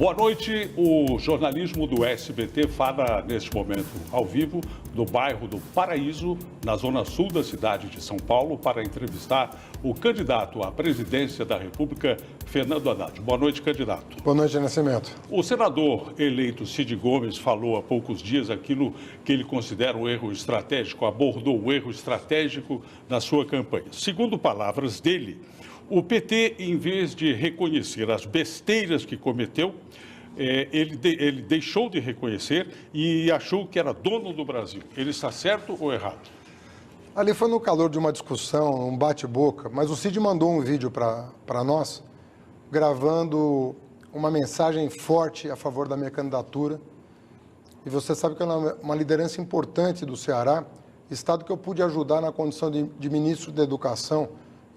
Boa noite. O jornalismo do SBT fala neste momento ao vivo do bairro do Paraíso, na zona sul da cidade de São Paulo, para entrevistar o candidato à presidência da República, Fernando Haddad. Boa noite, candidato. Boa noite, Nascimento. O senador eleito Cid Gomes falou há poucos dias aquilo que ele considera um erro estratégico, abordou o erro estratégico na sua campanha. Segundo palavras dele, o PT, em vez de reconhecer as besteiras que cometeu, ele deixou de reconhecer e achou que era dono do Brasil. Ele está certo ou errado? Ali foi no calor de uma discussão, um bate-boca, mas o Cid mandou um vídeo para nós, gravando uma mensagem forte a favor da minha candidatura. E você sabe que ela é uma liderança importante do Ceará, estado que eu pude ajudar na condição de ministro da Educação,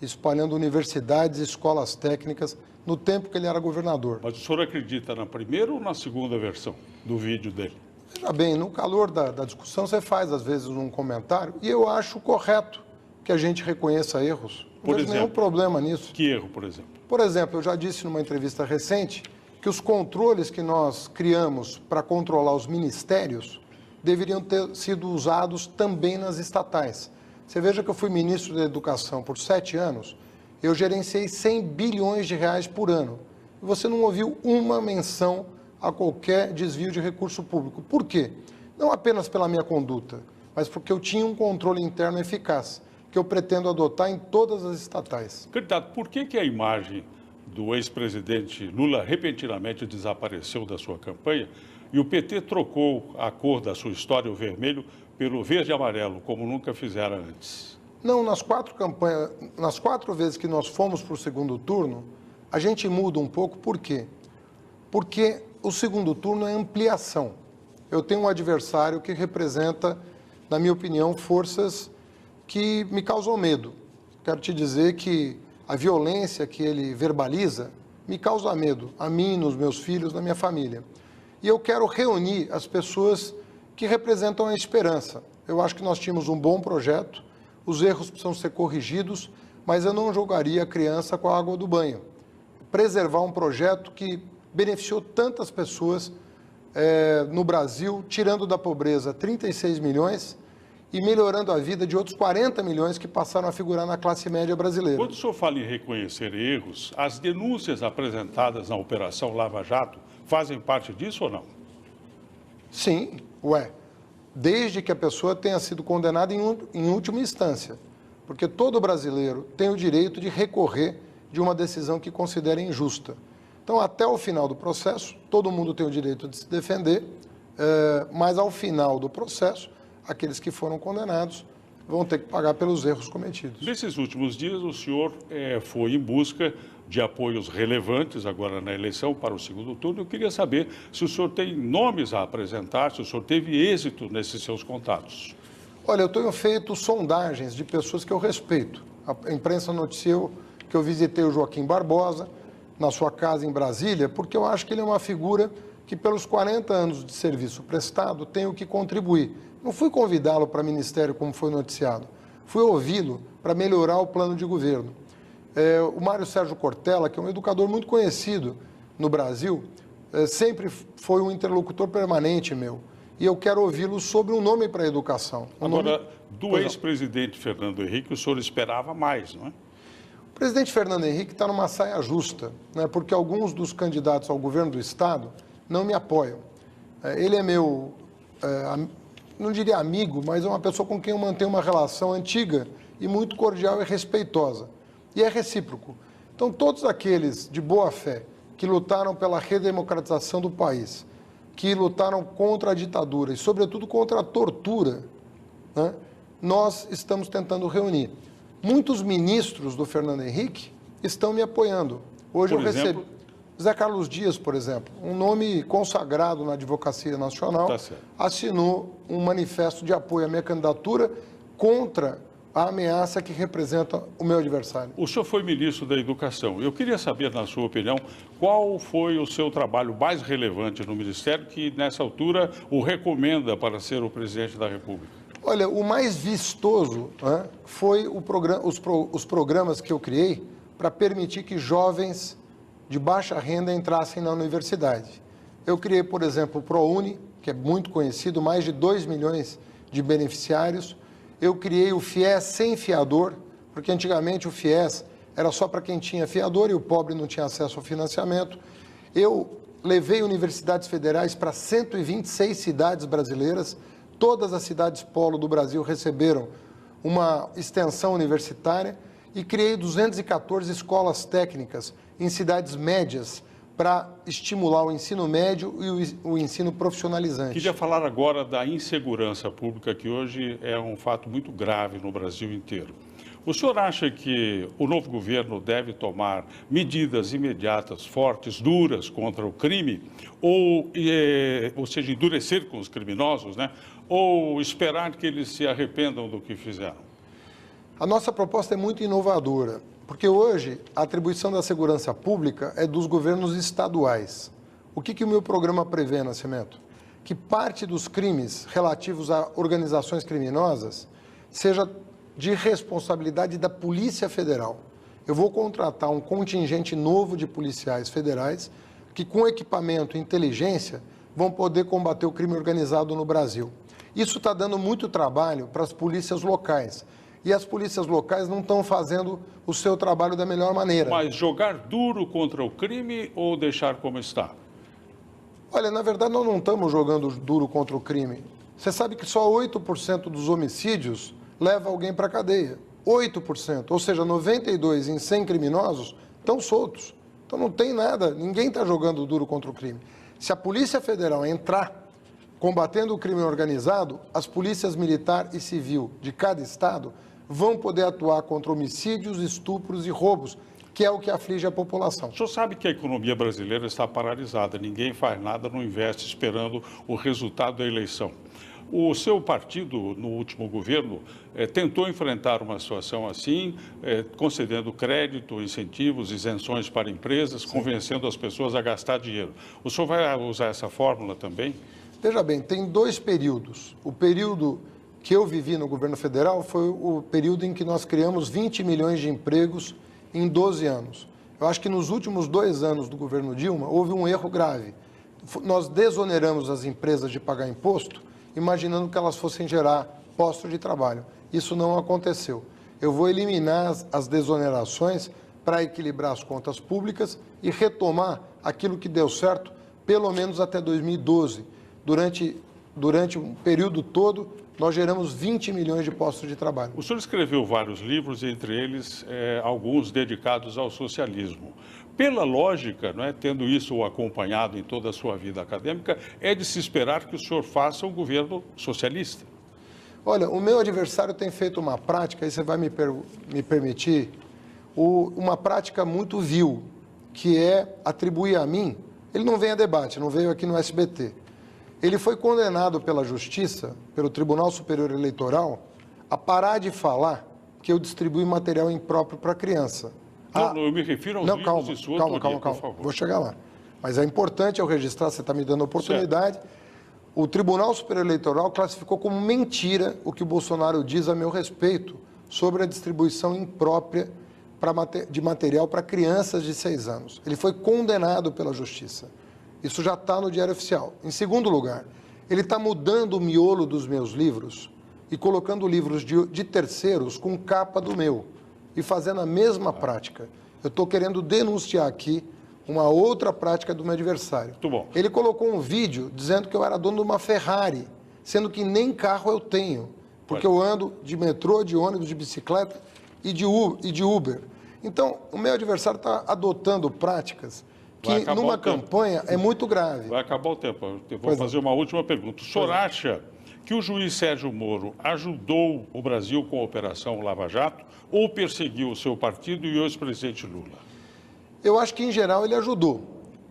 espalhando universidades e escolas técnicas no tempo que ele era governador. Mas o senhor acredita na primeira ou na segunda versão do vídeo dele? Veja bem, no calor da discussão você faz às vezes um comentário e eu acho correto que a gente reconheça erros. Não vejo nenhum problema nisso. Que erro, por exemplo? Por exemplo, eu já disse numa entrevista recente que os controles que nós criamos para controlar os ministérios deveriam ter sido usados também nas estatais. Você veja que eu fui ministro da Educação por 7 anos, eu gerenciei 100 bilhões de reais por ano. E você não ouviu uma menção a qualquer desvio de recurso público. Por quê? Não apenas pela minha conduta, mas porque eu tinha um controle interno eficaz, que eu pretendo adotar em todas as estatais. Candidato, por que a imagem do ex-presidente Lula repentinamente desapareceu da sua campanha e o PT trocou a cor da sua história, o vermelho, pelo verde e amarelo, como nunca fizeram antes? Não, nas 4 vezes que nós fomos para o segundo turno, a gente muda um pouco. Por quê? Porque o segundo turno é ampliação. Eu tenho um adversário que representa, na minha opinião, forças que me causam medo. Quero te dizer que a violência que ele verbaliza me causa medo, a mim, nos meus filhos, na minha família. E eu quero reunir as pessoas que representam a esperança. Eu acho que nós tínhamos um bom projeto, os erros precisam ser corrigidos, mas eu não jogaria a criança com a água do banho. Preservar um projeto que beneficiou tantas pessoas no Brasil, tirando da pobreza 36 milhões e melhorando a vida de outros 40 milhões que passaram a figurar na classe média brasileira. Quando o senhor fala em reconhecer erros, as denúncias apresentadas na Operação Lava Jato fazem parte disso ou não? Sim, desde que a pessoa tenha sido condenada em última instância, porque todo brasileiro tem o direito de recorrer de uma decisão que considere injusta. Então, até o final do processo, todo mundo tem o direito de se defender, mas ao final do processo, aqueles que foram condenados vão ter que pagar pelos erros cometidos. Nesses últimos dias, o senhor foi em busca de apoios relevantes agora na eleição para o segundo turno. Eu queria saber se o senhor tem nomes a apresentar, se o senhor teve êxito nesses seus contatos. Olha, eu tenho feito sondagens de pessoas que eu respeito. A imprensa noticiou que eu visitei o Joaquim Barbosa na sua casa em Brasília, porque eu acho que ele é uma figura que, pelos 40 anos de serviço prestado, tem o que contribuir. Não fui convidá-lo para ministério, como foi noticiado. Fui ouvi-lo para melhorar o plano de governo. O Mário Sérgio Cortella, que é um educador muito conhecido no Brasil, sempre foi um interlocutor permanente meu. E eu quero ouvi-lo sobre um nome para a educação. Do ex-presidente Fernando Henrique, o senhor esperava mais, não é? O presidente Fernando Henrique está numa saia justa, né, porque alguns dos candidatos ao governo do Estado não me apoiam. Ele é meu, não diria amigo, mas é uma pessoa com quem eu mantenho uma relação antiga e muito cordial e respeitosa. E é recíproco. Então, todos aqueles de boa fé que lutaram pela redemocratização do país, que lutaram contra a ditadura e, sobretudo, contra a tortura, né, nós estamos tentando reunir. Muitos ministros do Fernando Henrique estão me apoiando. Hoje eu recebi Zé Carlos Dias, por exemplo, um nome consagrado na Advocacia Nacional, assinou um manifesto de apoio à minha candidatura contra a ameaça que representa o meu adversário. O senhor foi ministro da Educação. Eu queria saber, na sua opinião, qual foi o seu trabalho mais relevante no Ministério que, nessa altura, o recomenda para ser o presidente da República? Olha, o mais vistoso, né, foi os programas que eu criei para permitir que jovens de baixa renda entrassem na universidade. Eu criei, por exemplo, o ProUni, que é muito conhecido, mais de 2 milhões de beneficiários. Eu criei o FIES sem fiador, porque antigamente o FIES era só para quem tinha fiador e o pobre não tinha acesso ao financiamento. Eu levei universidades federais para 126 cidades brasileiras. Todas as cidades polo do Brasil receberam uma extensão universitária e criei 214 escolas técnicas em cidades médias para estimular o ensino médio e o ensino profissionalizante. Queria falar agora da insegurança pública, que hoje é um fato muito grave no Brasil inteiro. O senhor acha que o novo governo deve tomar medidas imediatas, fortes, duras contra o crime, ou seja, endurecer com os criminosos, né? Ou esperar que eles se arrependam do que fizeram? A nossa proposta é muito inovadora, porque hoje a atribuição da segurança pública é dos governos estaduais. O que o meu programa prevê, Nascimento? Que parte dos crimes relativos a organizações criminosas seja de responsabilidade da Polícia Federal. Eu vou contratar um contingente novo de policiais federais que, com equipamento e inteligência, vão poder combater o crime organizado no Brasil. Isso está dando muito trabalho para as polícias locais. E as polícias locais não estão fazendo o seu trabalho da melhor maneira. Mas jogar duro contra o crime ou deixar como está? Olha, na verdade, nós não estamos jogando duro contra o crime. Você sabe que só 8% dos homicídios leva alguém para a cadeia. 8%, ou seja, 92 em 100 criminosos estão soltos. Então não tem nada, ninguém está jogando duro contra o crime. Se a Polícia Federal entrar combatendo o crime organizado, as polícias militar e civil de cada estado vão poder atuar contra homicídios, estupros e roubos, que é o que aflige a população. O senhor sabe que a economia brasileira está paralisada, ninguém faz nada, não investe esperando o resultado da eleição. O seu partido, no último governo, tentou enfrentar uma situação assim, concedendo crédito, incentivos, isenções para empresas, sim, convencendo as pessoas a gastar dinheiro. O senhor vai usar essa fórmula também? Veja bem, tem dois períodos. O período que eu vivi no governo federal foi o período em que nós criamos 20 milhões de empregos em 12 anos. Eu acho que nos últimos 2 anos do governo Dilma houve um erro grave. Nós desoneramos as empresas de pagar imposto, imaginando que elas fossem gerar postos de trabalho. Isso não aconteceu. Eu vou eliminar as desonerações para equilibrar as contas públicas e retomar aquilo que deu certo, pelo menos até 2012. Durante um período todo, nós geramos 20 milhões de postos de trabalho. O senhor escreveu vários livros, entre eles alguns dedicados ao socialismo. Pela lógica, não é, tendo isso acompanhado em toda a sua vida acadêmica, é de se esperar que o senhor faça um governo socialista. Olha, o meu adversário tem feito uma prática, e você vai me permitir, uma prática muito vil, que é atribuir a mim, ele não vem a debate, não veio aqui no SBT. Ele foi condenado pela Justiça, pelo Tribunal Superior Eleitoral, a parar de falar que eu distribuí material impróprio para criança. Não, eu me refiro aos livros de sua autoria, por favor. Vou chegar lá. Mas é importante eu registrar, você está me dando a oportunidade. Certo. O Tribunal Superior Eleitoral classificou como mentira o que o Bolsonaro diz a meu respeito sobre a distribuição imprópria de material para crianças de 6 anos. Ele foi condenado pela Justiça. Isso já está no Diário Oficial. Em segundo lugar, ele está mudando o miolo dos meus livros e colocando livros de terceiros com capa do meu e fazendo a mesma prática. Eu estou querendo denunciar aqui uma outra prática do meu adversário. Muito bom. Ele colocou um vídeo dizendo que eu era dono de uma Ferrari, sendo que nem carro eu tenho, porque eu ando de metrô, de ônibus, de bicicleta e de Uber. Então, o meu adversário está adotando práticas que numa campanha é muito grave. Vai acabar o tempo. Eu vou fazer uma última pergunta. O senhor acha que o juiz Sérgio Moro ajudou o Brasil com a Operação Lava Jato ou perseguiu o seu partido e o ex-presidente Lula? Eu acho que, em geral, ele ajudou.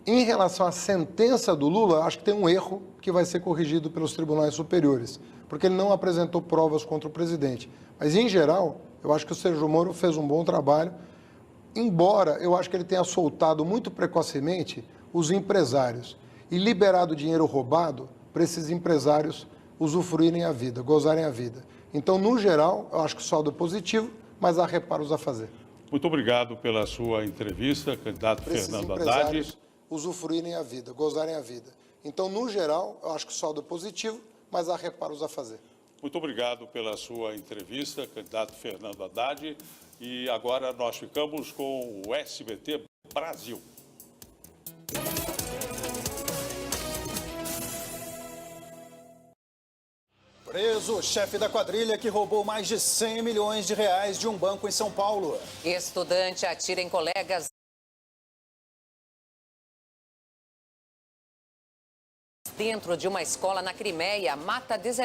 Em relação à sentença do Lula, acho que tem um erro que vai ser corrigido pelos tribunais superiores, porque ele não apresentou provas contra o presidente. Mas, em geral, eu acho que o Sérgio Moro fez um bom trabalho, embora eu acho que ele tenha soltado muito precocemente os empresários e liberado dinheiro roubado para esses empresários usufruírem a vida, gozarem a vida. Então, no geral, eu acho que o saldo é positivo, mas há reparos a fazer. Muito obrigado pela sua entrevista, candidato Fernando Haddad. Empresários usufruírem a vida, gozarem a vida. Então, no geral, eu acho que o saldo é positivo, mas há reparos a fazer. Muito obrigado pela sua entrevista, candidato Fernando Haddad. E agora nós ficamos com o SBT Brasil. Preso o chefe da quadrilha que roubou mais de 100 milhões de reais de um banco em São Paulo. Estudante atira em colegas dentro de uma escola na Crimeia, mata 19.